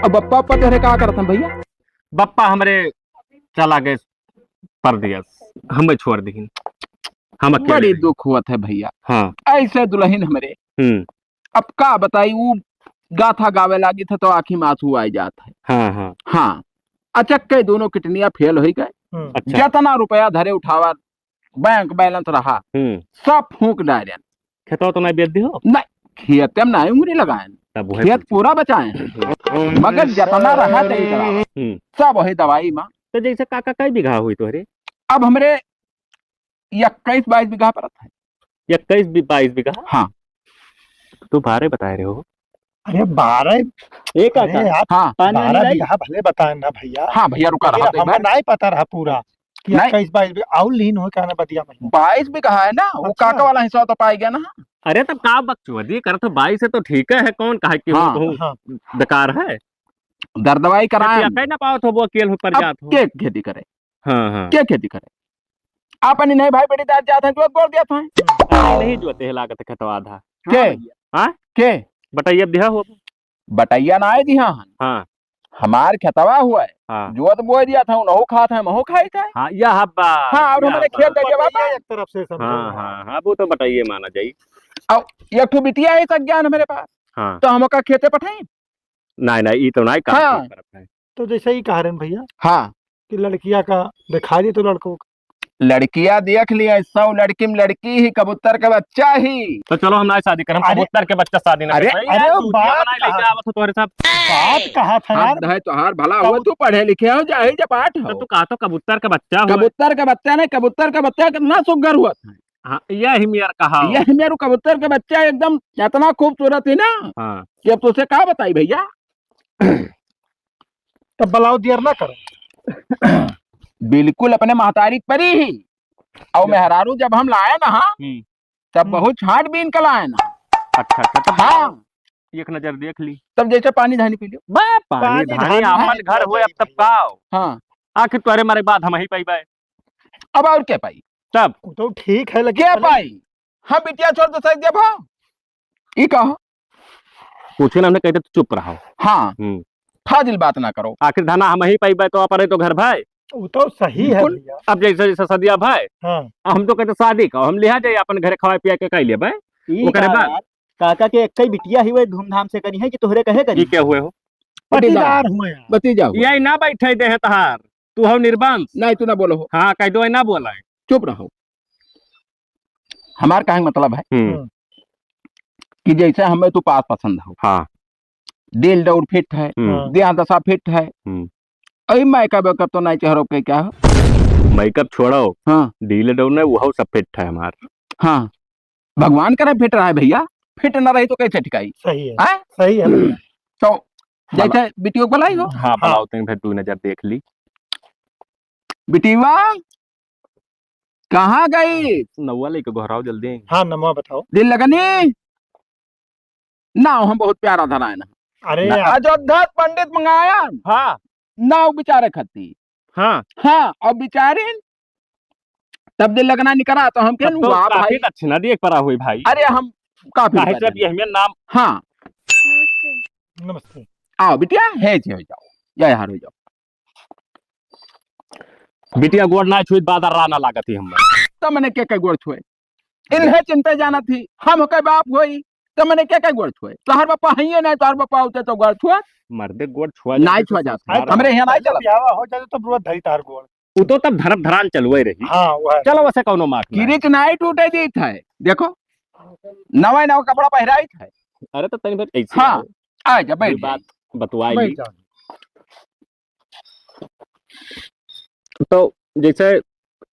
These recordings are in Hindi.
अब बप्पा पा तेरे का करत हैं भैया? बप्पा हमरे चला गए परदेस, हमें छोड़ दी। हम अकेले बड़ी रही। दुख हुआ है भैया। हाँ। ऐसे दुल्हन हमरे हम्म। अब का बताई, वो गाथा गावे लागी था तो आंखी में आंसू आ जाता है। हाँ हाँ। हाँ, अचक के दोनों किडनियां फेल हो गए। अच्छा। जितना रुपया धरे उठावा बैंक बैलेंस रहा सब फूक डाले। खेतवा तो नहीं बेच दी हो? नहीं, खेत में नहीं उंगली लगाए, तब वही खेत पूरा बचाए हैं। मगर जितना रहा सब वही दवाई माँ। तो जैसे काका कई बीघा हुई तोहरे? अब हमरे 21-22 बीघा पर है। 21-22 बीघा? हाँ। तू 12 बता रहे हो? अरे 12? एक आप हाँ 12 बीघा भले बताए ना भैया। हाँ भैया रुका रहा तो हमें नहीं पता रहा पूरा कि 21-22 बीघा और लीन हो क्या ना बतिया। 22 बीघा है ना, वो काका वाला हिस्सा तो पाई गया ना। अरे तब का बकचोदी कर, तो 22 है तो ठीक है, कौन कहा कि हाँ, वो बेकार है? दर दवाई कराए ना पाओ तो वो अकेले पर जात हो। क्या खेती करे? हाँ हाँ। क्या खेती करे? आपने नहीं भाई बेटी दाद जाते हैं जो बोल दिया था नहीं जोते है लागत खतवा था के हाँ के बटैया दिया हो। बटैया ना आए दी। हाँ हाँ हमार खेतवा हुआ है। हाँ। जो तो बोल दिया था उन्हों खाते हैं महू खाई था। हाँ यह हब्बा। हाँ और हमारे खेत दे दिया बाबा एक तरफ से समझो। हाँ हाँ हाँ, वो तो बताइए माना जाई। और एक ठो बिटिया है सब ज्ञान मेरे पास। हाँ तो हम का खेते पठाई नहीं नहीं ये तो नहीं कर। हाँ। तो जैसे ही कह रहे हैं भैया हाँ कि लड़कियां का दिखा दी तो लड़कों का लड़कियां देख लिया, 100 लड़की में लड़की ही, कबूतर का बच्चा ही। तो चलो हम शादी करें, कबूतर के बच्चा शादी ना अरे तुम्हारे साथ बात कहा था यार। है तो हार भला हुआ, तू पढ़े लिखे हो जाहिर जपाट हो। तू कहा तो कबूतर का बच्चा हुआ। कबूतर का बच्चा नहीं, कबूतर का बच्चा कितना सुगर हुआ था। हाँ यही मेरा कहा। यह मेरे कबूतर का बच्चा एकदम इतना खूबसूरत है ना। हाँ कि अब तुझसे क्या बताई भैया। तब बलाओ दियर ना करो। बिल्कुल अपने महतारी पर ही। और मेहरारू जब हम लाए ना तब बहुत छाट बीन कर लाए ना। अच्छा अच्छा। तब हाँ एक नजर देख ली तब जैसे पानी धानी पी लियो। पानी धानी अपन घर हुए अब तब का। हाँ आखिर तुम्हारे मारे बात हम ही पाई बाय। अब और क्या पाई? तब तो ठीक है लेकिन क्या पाई? हम बिटिया छोड़ तो सही जब ये कहो पूछे ना हमने कहते तो चुप रहो। हाँ फाजिल बात ना करो। आखिर धाना हम ही पाई बाय तो अपरे तो घर भाई। वो तो सही है भैया। अब जैसे जैसे सदिया भाई हाँ। हम तो कहते शादी का हम लिहा जाए अपन घरे खवा पिया के कह लिए भाई। वो करे बाद काका के एक बिटिया ही हुए धूमधाम से करी है कि तोहरे कहे करी। ये क्या हुए हो? पटीदार हुए यार। भतीजा यही ना बैठे दे है तहार, तू हो निर्बंस। नहीं तू ना बोलो हो। हाँ कह दो ना बोला है। चुप रहो। हमार कहने मतलब है कि जैसे हमें तू पास पसंद हो। हाँ दिल दौड़ फिट है, देह दशा फिट है। अरे मेकअप तो नहीं चेहरों के क्या हो? मेकअप छोड़ो। हाँ डीले डाउन है वो सब फिट है हमार। हाँ भगवान करे फिट रहा है भैया, फिट ना रही तो कैसे ठिकाई? सही है सही है। तो जैसे बिटियों को लाई हो। हाँ बुलाओ फिर तू नजर देख ली। बिटिवा कहाँ गई? नौवा लेके घोराओ जल्दी। हाँ नमवा बताओ। दिल लगनी ना हम बहुत प्यारा धरा है ना। अरे अयोध्या पंडित मंगाया। हाँ नाव बेचारे खत्ती। हाँ हाँ और बेचारे तब दिल लगना निकला तो हम क्या तो काफी दक्षिणा दिए परा हुई भाई। अरे हम काफी ये नाम। हाँ नमस्ते। आओ बिटिया है हो जाओ या यार हो जाओ। बिटिया गोड़ ना छुई बादर राना लागत ही हम तो मैंने क्या गोड़ छुए इन्हें चिंता जाना थी। हम के बाप होई तो मैंने क्या गोड़ छुए? तोहर बापा है नहीं, तोहर बापा होते तो गोड़ छुए। मर्दे गोड़ छुआ नहीं छुआ जाता हमरे यहाँ नहीं चला। ब्याह हो जाए तो ब्रुआ धरी तार गोड़। वो तो तब धरम धरान चलवे रही। हाँ वो है। चलो वैसे कौनो मार किरिच नहीं टूटे दी था। देखो नवा नवा कपड़ा पहराई था। अरे तो तनी बात ऐसे हाँ आ जा बैठ बात बतवाई ली। जाओ। तो जैसे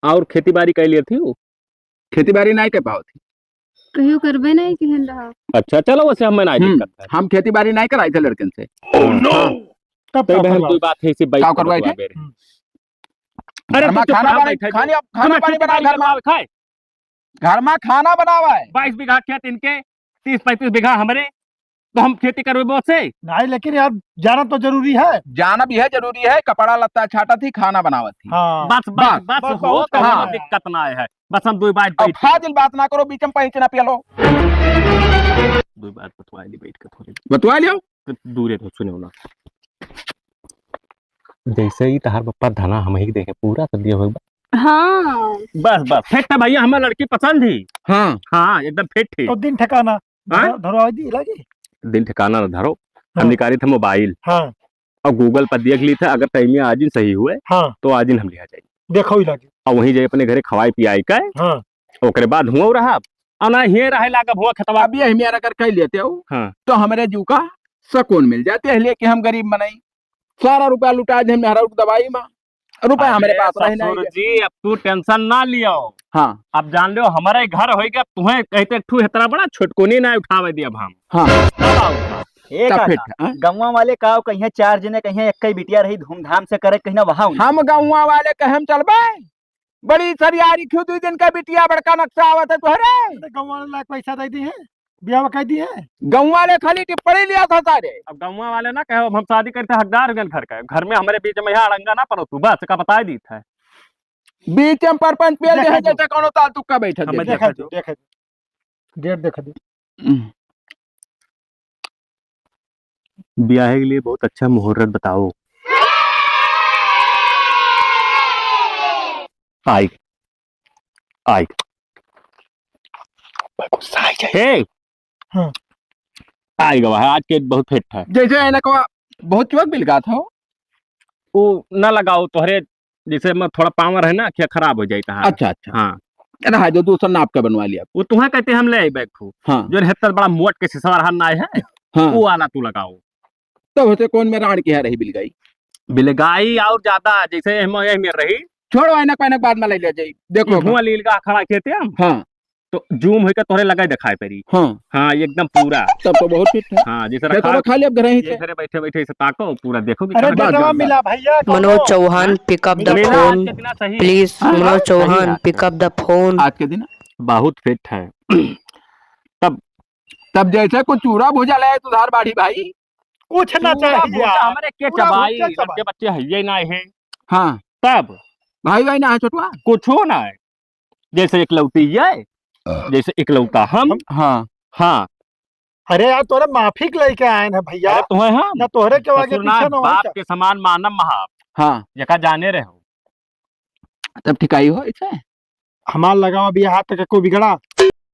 और खेती बाड़ी कर लिए थी वो? खेती बाड़ी नहीं कर पाओ थी। कहियो करबे नहीं कहन रहा। अच्छा चलो वैसे हमें नहीं दिक्कत है। हम खेती बाड़ी नहीं कराई थे लड़कन से। तब तो बहन कोई बात है इसी बात करवाई थे। अरे खाना पानी बना घर में खाना बनावा है। 22 बीघा खेत इनके 30-35 बीघा हमारे, तो हम खेती करवे बहुत से नहीं। लेकिन यार जाना तो जरूरी है। जाना भी है जरूरी है। कपड़ा लत्ता छाटा थी, खाना बनावा थी। हाँ। बस बस बस हो तो हाँ। दिक्कत ना है। बस हम दो बात और फाजिल बात ना करो, बीच में पहुंच ना पिलो। दो बात बतवा ली बैठ के थोड़ी बतवा लियो। दूरे तो सुनो ना। जैसे ही तहार पप्पा धना हम ही देखे पूरा कर दिया होगा। हाँ बस बस फिट है भैया, हमें लड़की पसंद ही। हाँ हाँ एकदम फिट थी। तो दिन ठिकाना हाँ? धरो आज दी लगे। दिन ठिकाना न धरो, हम हाँ। निकाली थे मोबाइल हाँ और गूगल पर देख ली था, अगर टाइम में आज दिन सही हुए हाँ तो आज दिन हम लिया जाए देखो ही लगे। और वहीं जाए अपने घरे खवाई पियाई का, हाँ ओकरे बाद हुआ रहा अना ही रहे लागा हुआ खतवा। अब ये मेरा कर कह लेते हो हाँ तो हमारे जू का सुकून मिल जाते है, लेके हम गरीब बनाई सारा रुपया लुटा दे हमारा दवाई में, रुपया हमारे पास रहे ससुर नहीं। जी अब तू टेंशन ना लियो। हाँ अब जान लो हमारा ही घर होएगा, तुम्हें कहते ठू इतना बड़ा छुटकुनी ना उठावे दिया हम। हाँ तब आओ। एक तब आता फिट हाँ? गौवा वाले का कहीं 4 जने कहीं एक ही बिटिया रही धूमधाम से करे कहीं ना वहां हम गाँव वाले कहे चलबे बड़ी सरियारी क्यों 2 दिन का बिटिया बड़का नक्शा आवत है तुहरे गाँव वाले लाख पैसा दे दी है, ब्याह कह दी है। गाँव वाले खाली टिप्पणी लिया था सारे। अब गाँव वाले ना कहो हम शादी करते हकदार हो गए घर का, घर में हमारे बीच में यहाँ अड़ंगा ना पड़ो तू बस का बता दी था। बीच में परपंच पे देखा जो। जैसे कोनो ताल तुक्का बैठा हमें दे। देखा दो डेट देखा दो। ब्याह के लिए बहुत अच्छा मुहूर्त बताओ। आई आई हे हाँ। आई गवा आज के बहुत फिट है। जैसे है ना को बहुत चौक बिल का था वो ना लगाओ तोहरे जैसे में थोड़ा पावर है ना क्या खराब हो जाता है। अच्छा अच्छा हाँ रहा जो दूसरा नाप का बनवा लिया। वो तुम्हें कहते हम ले आई बैग को हाँ जो रहता बड़ा मोट के शीशा रहा ना है हाँ वो वाला तू लगाओ। तो होते कौन में राण की है रही बिल गई बिलगाई और ज्यादा जैसे हम यही में रही छोड़ो है ना कोई बाद में ले ले जाई देखो। हुआ लील का खड़ा खेते हम हाँ तो जूम होकर तोहरे लगा दिखाई पड़ी। हाँ हाँ ये एकदम पूरा। तब तो बहुत फिट है। हाँ जैसे देखो रखा तो खाली अब घर ही ये से घरे बैठे बैठे इसे ताको पूरा देखो अरे बात बेटवा बात। मिला भैया Manoj Chauhan pick up the मिला आज फोन के दिन सही प्लीज। हाँ, मनोज सही चौहान बात पिक है। Up the phone. आज के दिन बहुत फिट है। तब जैसे कुछ चूरा भूजा ले तो धार बाढ़ी भाई। कुछ ना पूरा चाहिए भूसा यार। हमारे के पूरा चबाई भूसा चबाई। लड़के बच्चे है ये ना है हाँ तब भाई भाई ना है छोटवा। कुछ हो ना है जैसे इकलौती ये जैसे इकलौता हम। हाँ हाँ अरे यार तोरे माफिक लेके आए हैं भैया अरे तुम्हें हम ना तोहरे के आगे ससुरनाथ पीछे ना हो बाप क्या? के समान मानम महाप हाँ यका जाने रहो। तब ठिकाई हो इसे। हमार लगाओ अभी हाथ तक कोई बिगड़ा